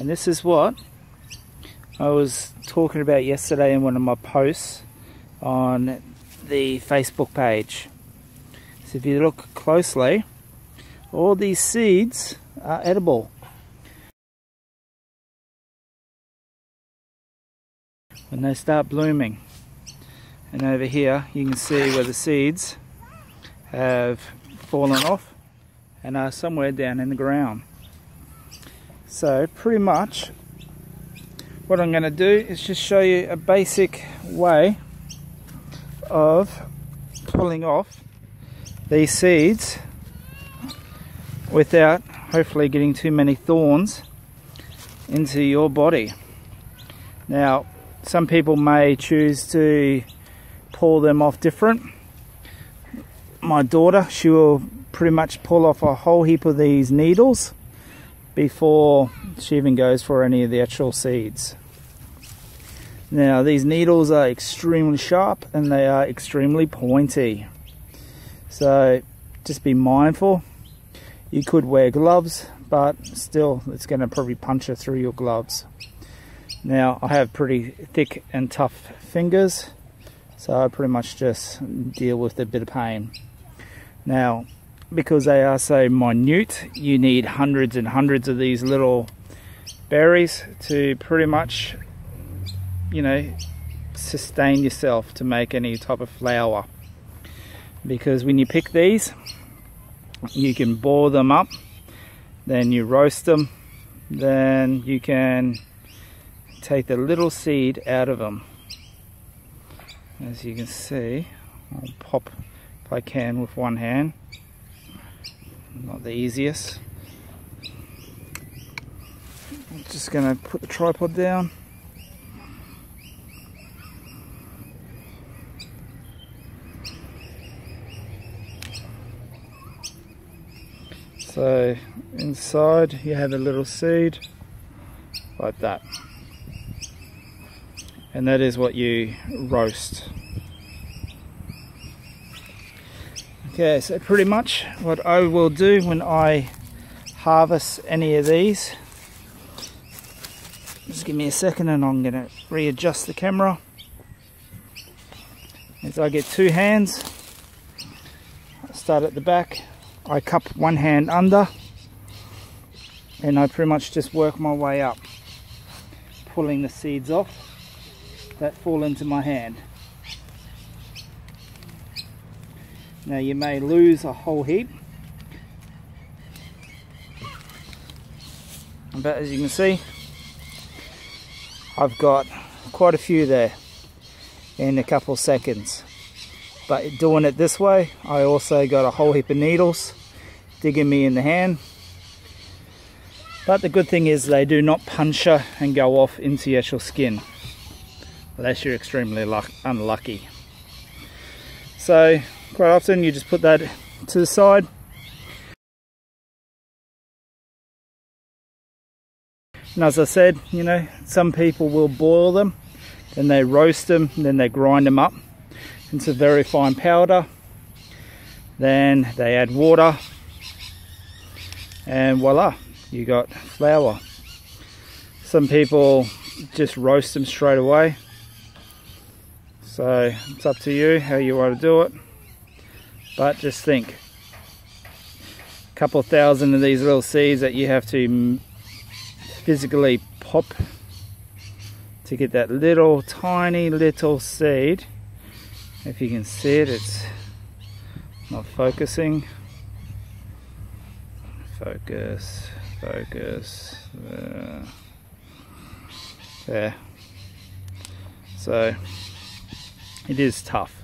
And this is what I was talking about yesterday in one of my posts on the Facebook page. So if you look closely, all these seeds are edible. When they start blooming. And over here you can see where the seeds have fallen off and are somewhere down in the ground. So pretty much what I'm going to do is just show you a basic way of pulling off these seeds without hopefully getting too many thorns into your body. Now, some people may choose to pull them off different. My daughter, she will pretty much pull off a whole heap of these needles before she even goes for any of the actual seeds. Now, these needles are extremely sharp and they are extremely pointy. So just be mindful. You could wear gloves, but still it's going to probably puncture through your gloves. Now, I have pretty thick and tough fingers, so I pretty much just deal with a bit of pain. Now, because they are so minute, you need hundreds and hundreds of these little berries to pretty much, you know, sustain yourself to make any type of flour. Because when you pick these, you can boil them up, then you roast them, then you can take the little seed out of them. As you can see, I'll pop if I can with one hand. Not the easiest. I'm just going to put the tripod down. So inside you have a little seed like that, and that is what you roast. Okay, so pretty much what I will do when I harvest any of these, just give me a second and I'm going to readjust the camera, is I get two hands. I start at the back, I cup one hand under, and I pretty much just work my way up, pulling the seeds off that fall into my hand. Now you may lose a whole heap, but as you can see, I've got quite a few there in a couple seconds. But doing it this way, I also got a whole heap of needles digging me in the hand. But the good thing is they do not puncture and go off into the actual skin, unless you're extremely unlucky. So quite often you just put that to the side. And as I said, you know, some people will boil them, then they roast them, and then they grind them up into very fine powder. Then they add water, and voila, you got flour. Some people just roast them straight away. So it's up to you how you want to do it. But just think, a couple thousand of these little seeds that you have to physically pop to get that little tiny little seed. If you can see it, it's not focusing. Focus, focus. There. So it is tough.